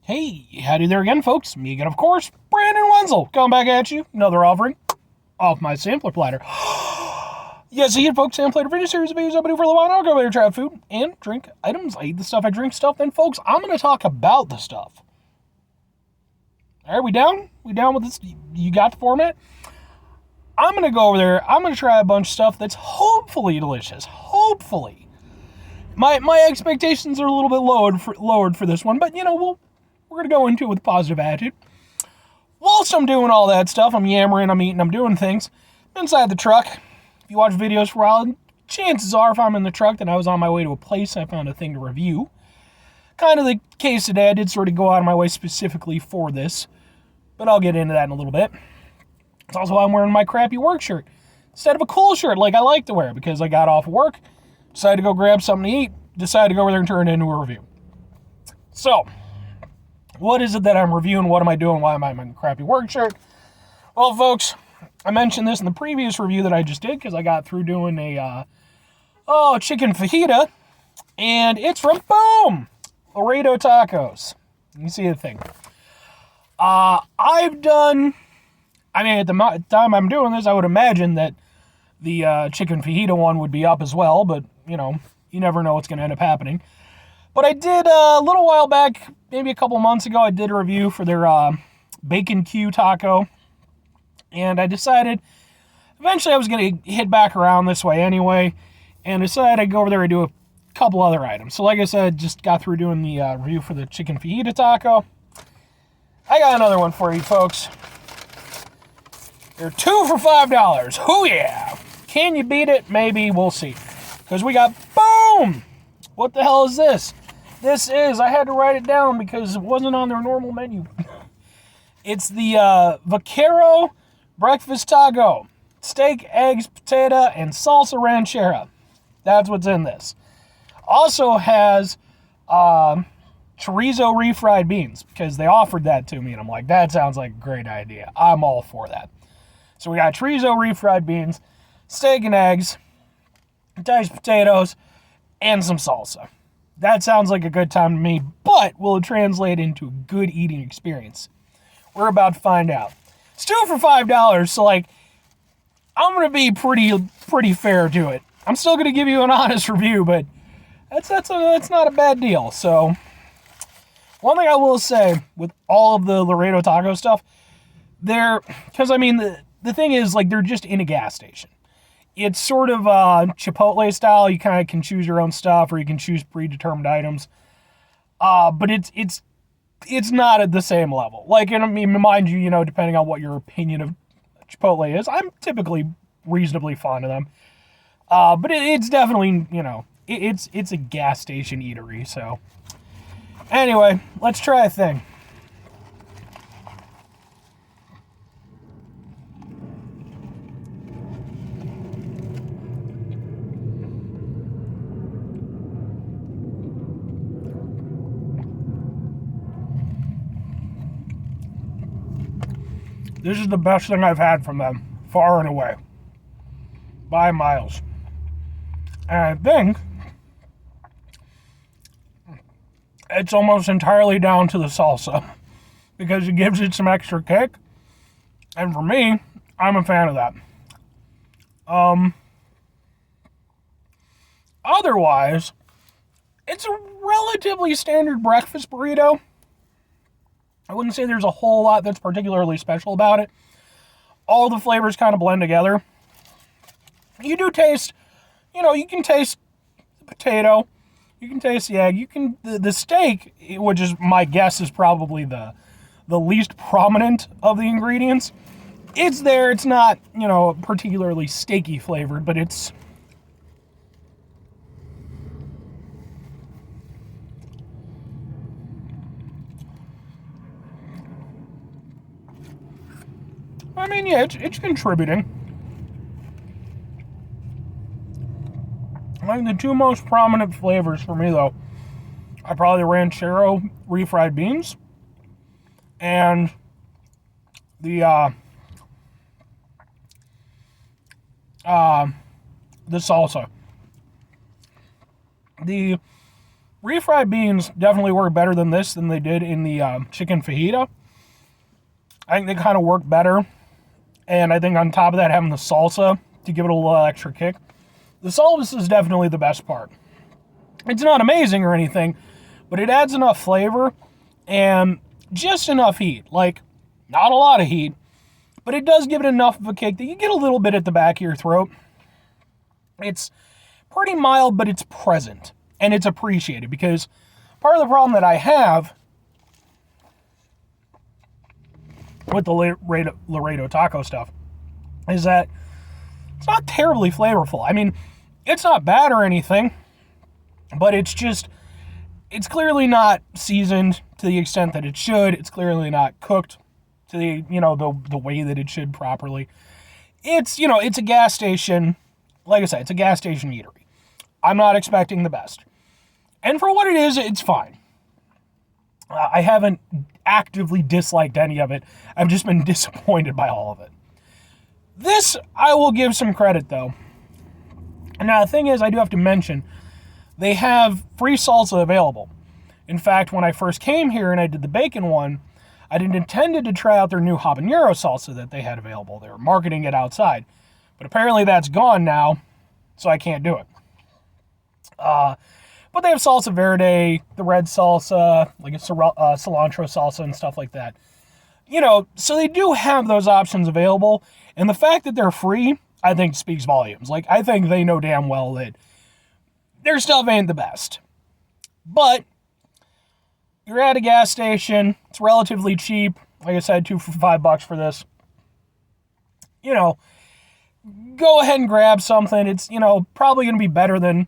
Hey, howdy there again, folks. Me again, of course, Brandon Wenzel, coming back at you. Another offering off my sampler platter. Yes, again, folks, sampler platter video series of videos I've been doing for a little while now. Go over there, try food and drink items. I eat the stuff, I drink stuff. Then, folks, I'm going to talk about the stuff. All right, we down? We down with this? You got the format? I'm going to go over there. I'm going to try a bunch of stuff that's hopefully delicious. Hopefully. My expectations are a little bit lowered for this one, but, you know, we're going to go into it with a positive attitude. Whilst I'm doing all that stuff, I'm yammering, I'm eating, I'm doing things, I'm inside the truck. If you watch videos for a while, chances are if I'm in the truck that I was on my way to a place and I found a thing to review. Kind of the case today. I did sort of go out of my way specifically for this, but I'll get into that in a little bit. It's also why I'm wearing my crappy work shirt instead of a cool shirt like I like to wear, because I got off work, decided to go grab something to eat, decided to go over there and turn it into a review. So, what is it that I'm reviewing? What am I doing? Why am I in my crappy work shirt? Well, folks, I mentioned this in the previous review that I just did because I got through doing a chicken fajita, and it's from, boom, Laredo Tacos. You see the thing. At the time I'm doing this, I would imagine that the chicken fajita one would be up as well, but, you know, you never know what's going to end up happening. But I did, a little while back, maybe a couple months ago, I did a review for their bacon Q taco. And I decided, eventually I was going to hit back around this way anyway, and decided I'd go over there and do a couple other items. So like I said, just got through doing the review for the chicken fajita taco. I got another one for you, folks. They're 2 for $5. Oh yeah! Can you beat it? Maybe. We'll see. Because we got, boom! What the hell is this? This is, I had to write it down because it wasn't on their normal menu. It's the Vaquero breakfast taco. Steak, eggs, potato, and salsa ranchera. That's what's in this. Also has chorizo refried beans, because they offered that to me, and I'm like, that sounds like a great idea. I'm all for that. So we got chorizo refried beans, steak and eggs, diced potatoes, and some salsa. That sounds like a good time to me, but will it translate into a good eating experience? We're about to find out. It's 2 for $5, so like, I'm gonna be pretty fair to it. I'm still gonna give you an honest review, but that's not a bad deal. So, one thing I will say with all of the Laredo Taco stuff, because I mean the thing is, like, they're just in a gas station. It's sort of Chipotle style. You kind of can choose your own stuff, or you can choose predetermined items. But it's not at the same level. Like, and I mean, mind you, depending on what your opinion of Chipotle is, I'm typically reasonably fond of them. But it's definitely, it's a gas station eatery. So, anyway, let's try a thing. This is the best thing I've had from them, far and away, by miles. And I think it's almost entirely down to the salsa, because it gives it some extra kick. And for me, I'm a fan of that. Otherwise, it's a relatively standard breakfast burrito. I wouldn't say there's a whole lot that's particularly special about it. All the flavors kind of blend together. You do taste, you can taste the potato, you can taste the egg, the steak, which is, my guess, is probably the least prominent of the ingredients. It's there, it's not, particularly steaky flavored, but it's, I mean, yeah, it's contributing. I think the two most prominent flavors for me, though, are probably the ranchero refried beans and the salsa. The refried beans definitely work better than this than they did in the chicken fajita. I think they kind of work better. And I think on top of that, having the salsa to give it a little extra kick. The salsa is definitely the best part. It's not amazing or anything, but it adds enough flavor and just enough heat. Like, not a lot of heat, but it does give it enough of a kick that you get a little bit at the back of your throat. It's pretty mild, but it's present, and it's appreciated, because part of the problem that I have with the Laredo Taco stuff is that it's not terribly flavorful. I mean, it's not bad or anything, but it's clearly not seasoned to the extent that it should. It's clearly not cooked to the, the way that it should properly. It's, it's a gas station. Like I said, it's a gas station eatery. I'm not expecting the best. And for what it is, it's fine. I haven't actively disliked any of it. I've just been disappointed by all of it. This, I will give some credit, though. Now, the thing is, I do have to mention, they have free salsa available. In fact, when I first came here and I did the bacon one, I intended to try out their new habanero salsa that they had available. They were marketing it outside. But apparently that's gone now, so I can't do it. But they have salsa verde, the red salsa, like a cilantro salsa and stuff like that. So they do have those options available. And the fact that they're free, I think speaks volumes. Like, I think they know damn well that their stuff ain't the best. But you're at a gas station. It's relatively cheap. Like I said, $2 for $5 for this. Go ahead and grab something. It's, probably going to be better than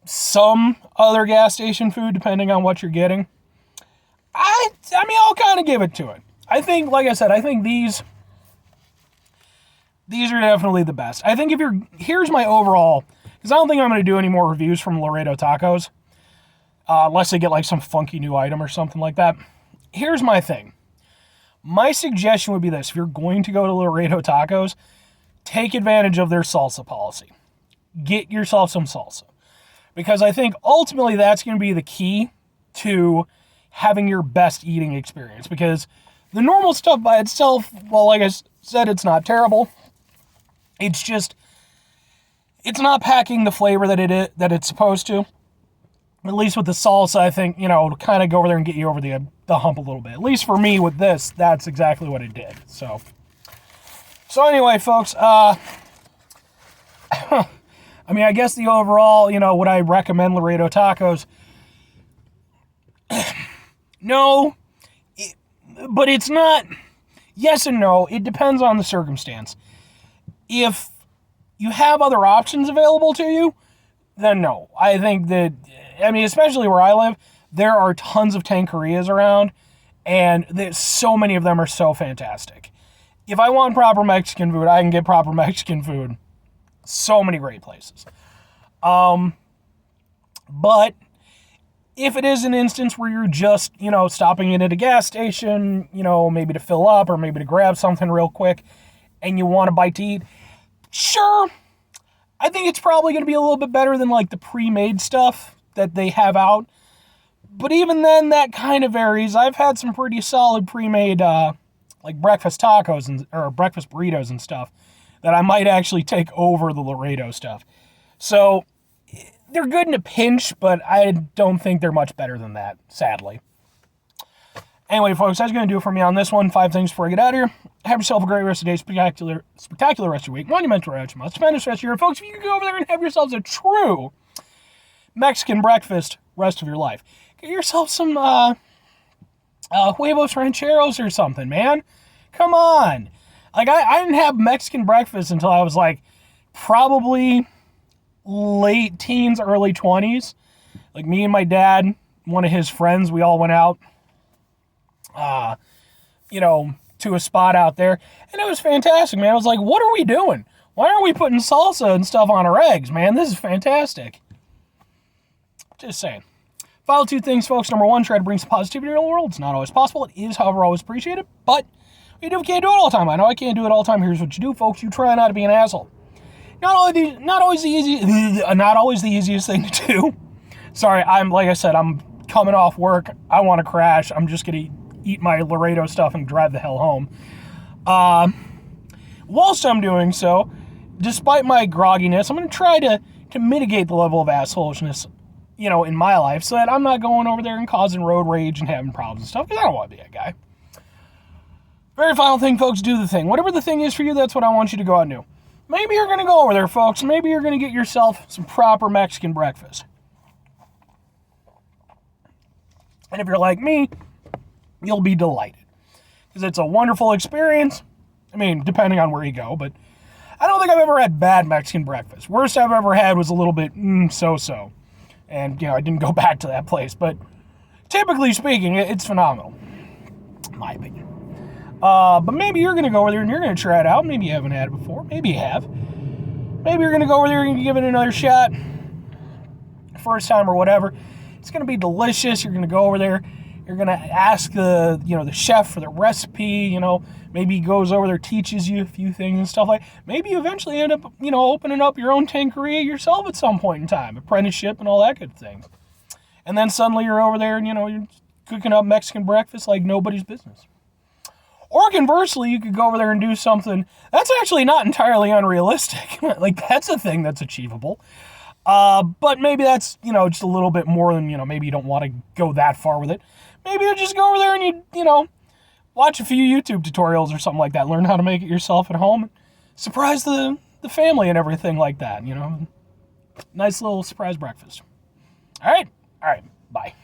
some other gas station food, depending on what you're getting. I mean, I'll kind of give it to it. I think, like I said, I think these are definitely the best. I think here's my overall, because I don't think I'm going to do any more reviews from Laredo Tacos, unless they get like some funky new item or something like that. Here's my thing. My suggestion would be this. If you're going to go to Laredo Tacos, take advantage of their salsa policy. Get yourself some salsa. Because I think ultimately that's going to be the key to having your best eating experience. Because the normal stuff by itself, well, like I said, it's not terrible. It's not packing the flavor that it's supposed to. At least with the salsa, I think, to kind of go over there and get you over the hump a little bit. At least for me with this, that's exactly what it did. So anyway, folks, I mean, I guess the overall, would I recommend Laredo Tacos? No, but it's not, yes and no. It depends on the circumstance. If you have other options available to you, then no. I think that, especially where I live, there are tons of taquerias around, and so many of them are so fantastic. If I want proper Mexican food, I can get proper Mexican food. So many great places. But if it is an instance where you're just, stopping in at a gas station, maybe to fill up or maybe to grab something real quick and you want a bite to eat, sure, I think it's probably going to be a little bit better than like the pre-made stuff that they have out. But even then, that kind of varies. I've had some pretty solid pre-made, like breakfast tacos or breakfast burritos and stuff that I might actually take over the Laredo stuff. So they're good in a pinch, but I don't think they're much better than that, sadly. Anyway, folks, that's going to do it for me on this one. 5 things before I get out of here. Have yourself a great rest of the day, spectacular rest of your week, monumental rest of your month, tremendous rest of your year. Folks, if you can go over there and have yourselves a true Mexican breakfast rest of your life. Get yourself some huevos rancheros or something, man. Come on. Like, I didn't have Mexican breakfast until I was, like, probably late teens, early 20s. Like, me and my dad, one of his friends, we all went out, to a spot out there. And it was fantastic, man. I was like, what are we doing? Why aren't we putting salsa and stuff on our eggs, man? This is fantastic. Just saying. Final 2 things, folks. Number 1, try to bring some positivity to the world. It's not always possible. It is, however, always appreciated. But we can't do it all the time. I know I can't do it all the time. Here's what you do, folks. You try not to be an asshole. Not always the easiest thing to do. Sorry, like I said, I'm coming off work. I want to crash. I'm just going to eat my Laredo stuff and drive the hell home. Whilst I'm doing so, despite my grogginess, I'm going to try to mitigate the level of assholishness, in my life, so that I'm not going over there and causing road rage and having problems and stuff, because I don't want to be that guy. Very final thing, folks, do the thing. Whatever the thing is for you, that's what I want you to go out and do. Maybe you're going to go over there, folks. Maybe you're going to get yourself some proper Mexican breakfast. And if you're like me, you'll be delighted. Because it's a wonderful experience. I mean, depending on where you go, but I don't think I've ever had bad Mexican breakfast. Worst I've ever had was a little bit so-so. And, I didn't go back to that place. But typically speaking, it's phenomenal. In my opinion. But maybe you're going to go over there and you're going to try it out. Maybe you haven't had it before. Maybe you have. Maybe you're going to go over there and give it another shot. First time or whatever. It's going to be delicious. You're going to go over there. You're going to ask the chef for the recipe. Maybe he goes over there, teaches you a few things and stuff like that. Maybe you eventually end up, opening up your own tanqueria yourself at some point in time. Apprenticeship and all that good thing. And then suddenly you're over there and, you're cooking up Mexican breakfast like nobody's business. Or conversely, you could go over there and do something that's actually not entirely unrealistic. Like, that's a thing that's achievable. But maybe that's, just a little bit more than, maybe you don't want to go that far with it. Maybe you just go over there and you watch a few YouTube tutorials or something like that. Learn how to make it yourself at home. Surprise the family and everything like that, Nice little surprise breakfast. All right. Bye.